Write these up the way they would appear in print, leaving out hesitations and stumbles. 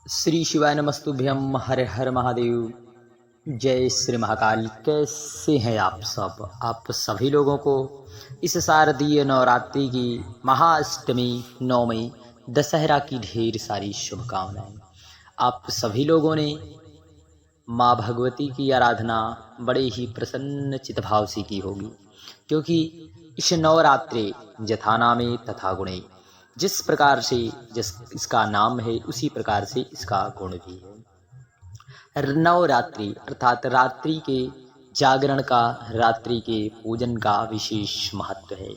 श्री शिवाय नमस्तुभ्यम। हर हर महादेव। जय श्री महाकाल। कैसे हैं आप सब? आप सभी लोगों को इस शारदीय नवरात्रि की महाअष्टमी, नवमी, दशहरा की ढेर सारी शुभकामनाएं। आप सभी लोगों ने माँ भगवती की आराधना बड़े ही प्रसन्न चितभाव से की होगी, क्योंकि इस नवरात्रे जथा नामे तथा गुणे, जिस प्रकार से जिस इसका नाम है उसी प्रकार से इसका गुण भी है। नवरात्रि अर्थात रात्रि के जागरण का, रात्रि के पूजन का विशेष महत्व है।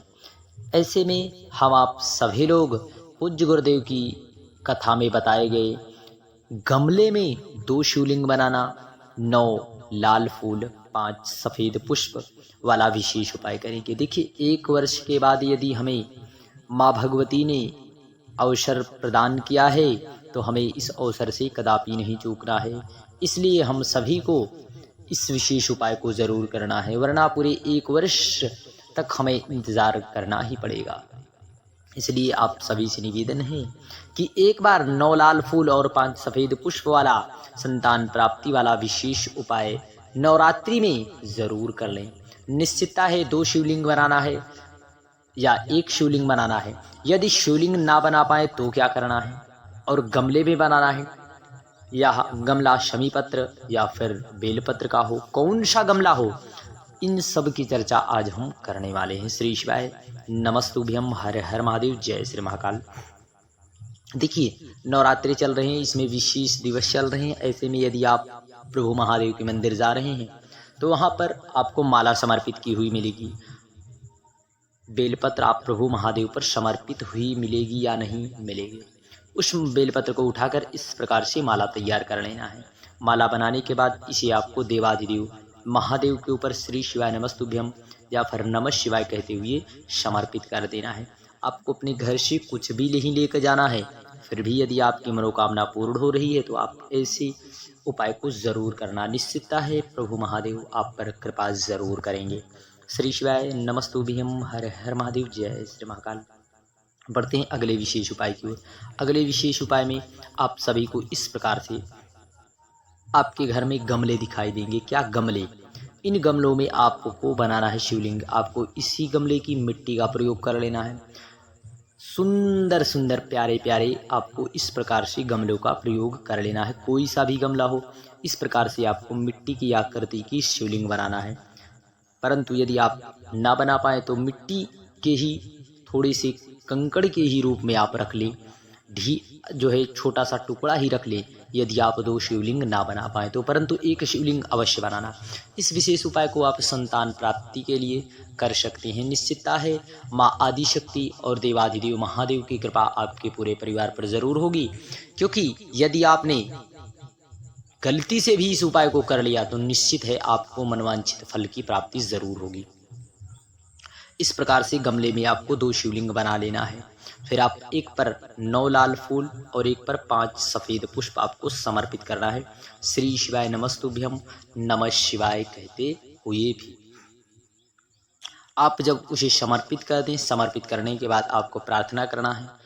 ऐसे में हम आप सभी लोग पूज्य गुरुदेव की कथा में बताए गए गमले में 2 शिवलिंग बनाना, 9 लाल फूल, 5 सफ़ेद पुष्प वाला विशेष उपाय करेंगे। देखिए, 1 वर्ष के बाद यदि हमें माँ भगवती ने अवसर प्रदान किया है तो हमें इस अवसर से कदापि नहीं चूकना है। इसलिए हम सभी को इस विशेष उपाय को ज़रूर करना है, वरना पूरे 1 वर्ष तक हमें इंतज़ार करना ही पड़ेगा। इसलिए आप सभी से निवेदन है कि एक बार 9 लाल फूल और 5 सफ़ेद पुष्प वाला संतान प्राप्ति वाला विशेष उपाय नवरात्रि में ज़रूर कर लें। निश्चितता है 2 शिवलिंग बनाना है या 1 शिवलिंग बनाना है। यदि शिवलिंग ना बना पाए तो क्या करना है, और गमले में बनाना है या गमला शमी पत्र या फिर बेलपत्र का हो, कौन सा गमला हो, इन सब की चर्चा आज हम करने वाले हैं। श्री शिवाय नमस्तुभ्यम। हर हर महादेव। जय श्री महाकाल। देखिए, नवरात्रि चल रहे हैं, इसमें विशेष दिवस चल रहे हैं। ऐसे में यदि आप प्रभु महादेव के मंदिर जा रहे हैं तो वहाँ पर आपको माला समर्पित की हुई मिलेगी। बेलपत्र आप प्रभु महादेव पर समर्पित हुई मिलेगी या नहीं मिलेगी, उस बेलपत्र को उठाकर इस प्रकार से माला तैयार कर लेना है। माला बनाने के बाद इसे आपको देवाधिदेव महादेव के ऊपर श्री शिवाय नमस्तुभ्यम या फिर नमः शिवाय कहते हुए समर्पित कर देना है। आपको अपने घर से कुछ भी नहीं लेकर जाना है, फिर भी यदि आपकी मनोकामना पूर्ण हो रही है तो आप ऐसे उपाय को ज़रूर करना। निश्चितता है प्रभु महादेव आप पर कृपा ज़रूर करेंगे। श्री शिवाय नमस्तुभ्यम। हर हर महादेव। जय श्री महाकाल। बढ़ते हैं अगले विशेष उपाय की ओर। अगले विशेष उपाय में आप सभी को इस प्रकार से आपके घर में गमले दिखाई देंगे। क्या गमले? इन गमलों में आपको बनाना है शिवलिंग। आपको इसी गमले की मिट्टी का प्रयोग कर लेना है। सुंदर सुंदर प्यारे प्यारे आपको इस प्रकार से गमलों का प्रयोग कर लेना है। कोई सा भी गमला हो, इस प्रकार से आपको मिट्टी की आकृति की शिवलिंग बनाना है। परंतु यदि आप ना बना पाए तो मिट्टी के ही थोड़े से कंकड़ के ही रूप में आप रख लें, जो है छोटा सा टुकड़ा ही रख ले, यदि आप 2 शिवलिंग ना बना पाए तो। परंतु 1 शिवलिंग अवश्य बनाना। इस विशेष उपाय को आप संतान प्राप्ति के लिए कर सकते हैं। निश्चितता है माँ आदिशक्ति और देवाधिदेव महादेव की कृपा आपके पूरे परिवार पर जरूर होगी, क्योंकि यदि आपने गलती से भी इस उपाय को कर लिया तो निश्चित है आपको मनवांछित फल की प्राप्ति जरूर होगी। इस प्रकार से गमले में आपको 2 शिवलिंग बना लेना है। फिर आप एक पर 9 लाल फूल और एक पर 5 सफ़ेद पुष्प आपको समर्पित करना है। श्री शिवाय नमस्तुभ्यम नमः शिवाय कहते हुए भी आप जब उसे समर्पित कर दें, समर्पित करने के बाद आपको प्रार्थना करना है।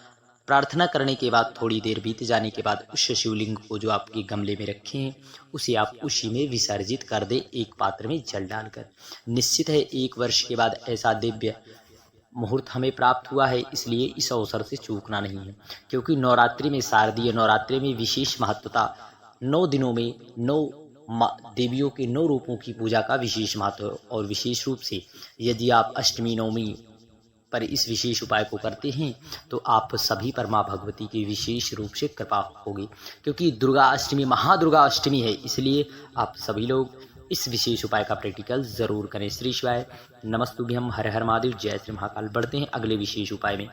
प्रार्थना करने के बाद थोड़ी देर बीत जाने के बाद उस शिवलिंग को जो आपके गमले में रखे हैं उसे आप उसी में विसर्जित कर दें, एक पात्र में जल डालकर। निश्चित है 1 वर्ष के बाद ऐसा दिव्य मुहूर्त हमें प्राप्त हुआ है, इसलिए इस अवसर से चूकना नहीं है। क्योंकि नवरात्रि में, शारदीय नवरात्रि में विशेष महत्वता, 9 दिनों में 9 देवियों के 9 रूपों की पूजा का विशेष महत्व। और विशेष रूप से यदि आप अष्टमी नवमी पर इस विशेष उपाय को करते हैं तो आप सभी पर माँ भगवती की विशेष रूप से कृपा होगी। क्योंकि दुर्गा अष्टमी महादुर्गा अष्टमी है, इसलिए आप सभी लोग इस विशेष उपाय का प्रैक्टिकल जरूर करें। श्री शिवाय नमस्तुभ्यम। हर हर महादेव। जय श्री महाकाल। बढ़ते हैं अगले विशेष उपाय में।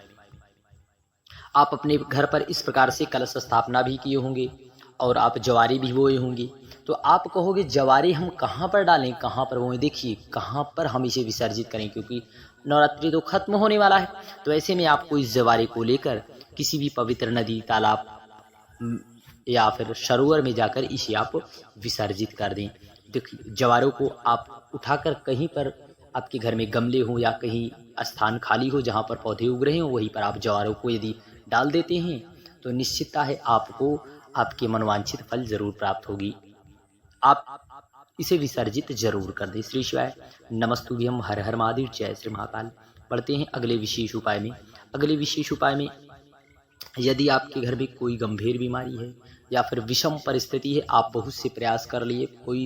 आप अपने घर पर इस प्रकार से कलश स्थापना भी किए होंगे और आप जवारे भी बोए होंगे। तो आप कहोगे जवारे हम कहाँ पर डालें, कहाँ पर बोएं? देखिए, कहाँ पर हम इसे विसर्जित करें, क्योंकि नवरात्रि तो खत्म होने वाला है। तो ऐसे में आपको इस जवारे को लेकर किसी भी पवित्र नदी, तालाब या फिर सरोवर में जाकर इसे आप विसर्जित कर दें। देखिए, जवारों को आप उठाकर कहीं पर आपके घर में गमले हो या कहीं स्थान खाली हो जहाँ पर पौधे उग रहे हो, वहीं पर आप जवारों को यदि डाल देते हैं तो निश्चितता है आपको आपके मनोवांछित फल जरूर प्राप्त होगी। आप इसे विसर्जित जरूर कर दें। श्री शिवाय नमस्तुभ्यम, हर हर महादेव, जय श्री महाकाल। बढ़ते हैं अगले विशेष उपाय में। अगले विशेष उपाय में, यदि आपके घर में कोई गंभीर बीमारी है या फिर विषम परिस्थिति है, आप बहुत से प्रयास कर लिए, कोई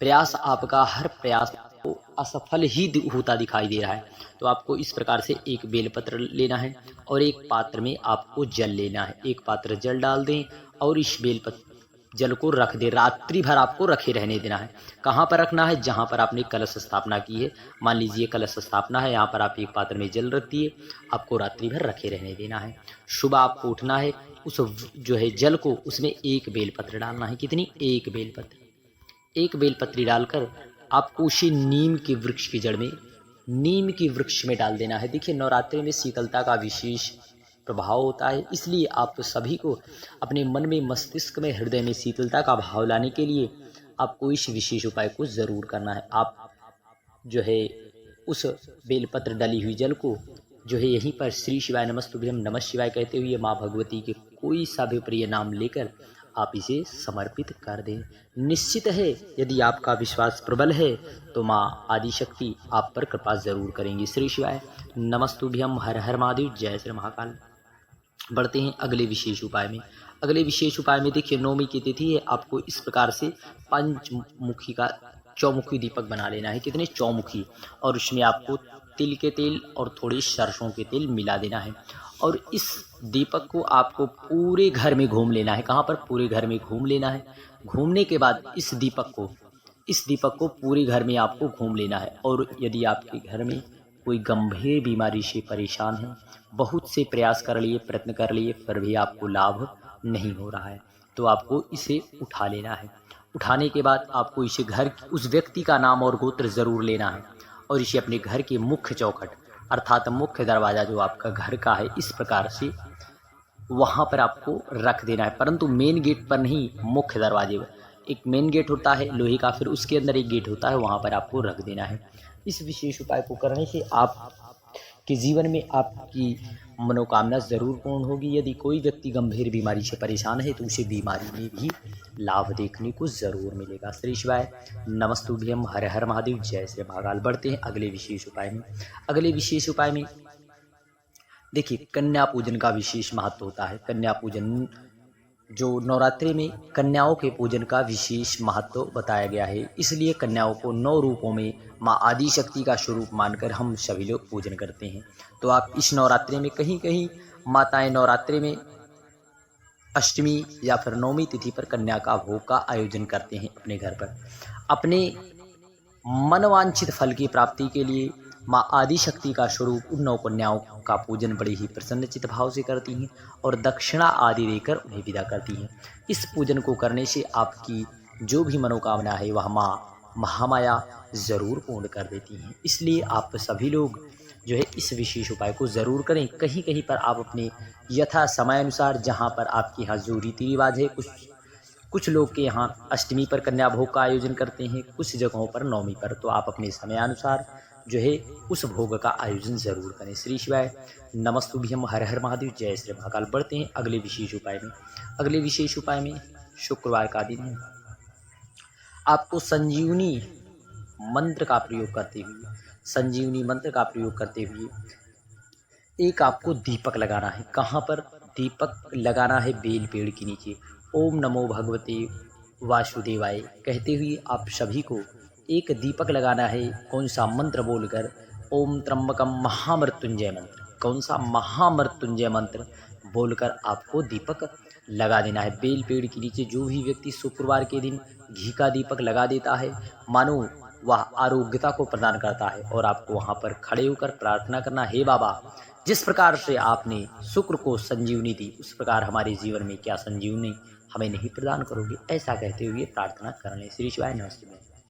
प्रयास आपका हर प्रयास को असफल ही होता दिखाई दे रहा है, तो आपको इस प्रकार से एक बेलपत्र लेना है और एक पात्र में आपको जल लेना है। एक पात्र जल डाल दें और इस बेलपत्र जल को रख दे, रात्रि भर आपको रखे रहने देना है। कहाँ पर रखना है? जहाँ पर आपने कलश स्थापना की है। मान लीजिए कलश स्थापना है, यहाँ पर आप एक पात्र में जल रख दिए, आपको रात्रि भर रखे रहने देना है। सुबह आपको उठना है, उस जो है जल को उसमें एक बेलपत्र डालना है। कितनी? एक बेलपत्र। एक बेलपत्री डालकर आपको उसी नीम के वृक्ष की जड़ में, नीम के वृक्ष में डाल देना है। देखिए, नवरात्रि में शीतलता का विशेष प्रभाव होता है, इसलिए आप सभी को अपने मन में, मस्तिष्क में, हृदय में शीतलता का भाव लाने के लिए आपको इस विशेष उपाय को जरूर करना है। आप जो है उस बेलपत्र डली हुई जल को जो है यहीं पर श्री शिवाय नमस्तुभ्यम, नमः शिवाय कहते हुए माँ भगवती के कोई सा भी प्रिय नाम लेकर आप इसे समर्पित कर दें। निश्चित है, यदि आपका विश्वास प्रबल है तो माँ आदिशक्ति आप पर कृपा जरूर करेंगी। श्री शिवाय नमस्तुभ्यम, हर हर महादेव, जय श्री महाकाल। बढ़ते हैं अगले विशेष उपाय में। अगले विशेष उपाय में देखिए, नवमी की तिथि है, आपको इस प्रकार से पंचमुखी का चौमुखी दीपक बना लेना है। कितने? चौमुखी। और उसमें आपको तिल के तेल और थोड़ी सरसों के तेल मिला देना है और इस दीपक को आपको पूरे घर में घूम लेना है। कहाँ पर? पूरे घर में घूम लेना है। घूमने के बाद इस दीपक को पूरे घर में आपको घूम लेना है। और यदि आपके घर में कोई गंभीर बीमारी से परेशान है, बहुत से प्रयास कर लिए, प्रयत्न कर लिए, फिर भी आपको लाभ नहीं हो रहा है, तो आपको इसे उठा लेना है। उठाने के बाद आपको इसे घर उस व्यक्ति का नाम और गोत्र जरूर लेना है और इसे अपने घर के मुख्य चौखट अर्थात मुख्य दरवाज़ा जो आपका घर का है, इस प्रकार से वहाँ पर आपको रख देना है। परंतु मेन गेट पर नहीं, मुख्य दरवाजे पर। एक मेन गेट होता है लोहे का, फिर उसके अंदर एक गेट होता है, वहाँ पर आपको रख देना है। इस विशेष उपाय को करने से आपके जीवन में आपकी मनोकामना जरूर पूर्ण होगी। यदि कोई व्यक्ति गंभीर बीमारी से परेशान है तो उसे बीमारी में भी लाभ देखने को जरूर मिलेगा। श्री शिवाय नमस्तुभ्यम, हर हर महादेव, जय श्री महाकाल। बढ़ते हैं अगले विशेष उपाय में। अगले विशेष उपाय में देखिए, कन्या पूजन का विशेष महत्व होता है। कन्या पूजन जो नवरात्रि में कन्याओं के पूजन का विशेष महत्व बताया गया है, इसलिए कन्याओं को 9 रूपों में माँ आदिशक्ति का स्वरूप मानकर हम सभी लोग पूजन करते हैं। तो आप इस नवरात्रि में कहीं कहीं माताएं नवरात्रि में अष्टमी या फिर नवमी तिथि पर कन्या का भोग का आयोजन करते हैं अपने घर पर। अपने मनवांछित फल की प्राप्ति के लिए माँ आदिशक्ति का स्वरूप उन 9 कन्याओं का पूजन बड़े ही प्रसन्नचित भाव से करती हैं और दक्षिणा आदि देकर उन्हें विदा करती हैं। इस पूजन को करने से आपकी जो भी मनोकामना है वह माँ महामाया ज़रूर पूर्ण कर देती हैं। इसलिए आप सभी लोग जो है इस विशेष उपाय को ज़रूर करें। कहीं कहीं पर आप अपने यथा समय अनुसार, जहाँ पर आपके यहाँ जो रीति रिवाज है, कुछ लोग के यहाँ अष्टमी पर कन्या भोग का आयोजन करते हैं, कुछ जगहों पर नवमी पर, तो आप अपने समयानुसार जो है उस भोग का आयोजन जरूर करें। श्री शिवाय नमस्तुभ्यम, हर हर महादेव, जय श्री महाकाल। बढ़ते हैं अगले विशेष उपाय में। अगले विशेष उपाय में शुक्रवार का दिन है, आपको संजीवनी मंत्र का प्रयोग करते हुए एक आपको दीपक लगाना है। कहाँ पर? दीपक लगाना है बेल पेड़ के नीचे। ओम नमो भगवते वासुदेवाय कहते हुए आप सभी को एक दीपक लगाना है। कौन सा मंत्र बोलकर? ओम त्र्यंबकम महामृत्युंजय मंत्र। कौन सा? महामृत्युंजय मंत्र बोलकर आपको दीपक लगा देना है बेल पेड़ के नीचे। जो भी व्यक्ति शुक्रवार के दिन घी का दीपक लगा देता है, मानो वह आरोग्यता को प्रदान करता है। और आपको वहाँ पर खड़े होकर प्रार्थना करना, हे बाबा, जिस प्रकार से आपने शुक्र को संजीवनी दी, उस प्रकार हमारे जीवन में क्या संजीवनी हमें नहीं प्रदान करोगे? ऐसा कहते हुए प्रार्थना करने। श्री शिवाय नमस्ते।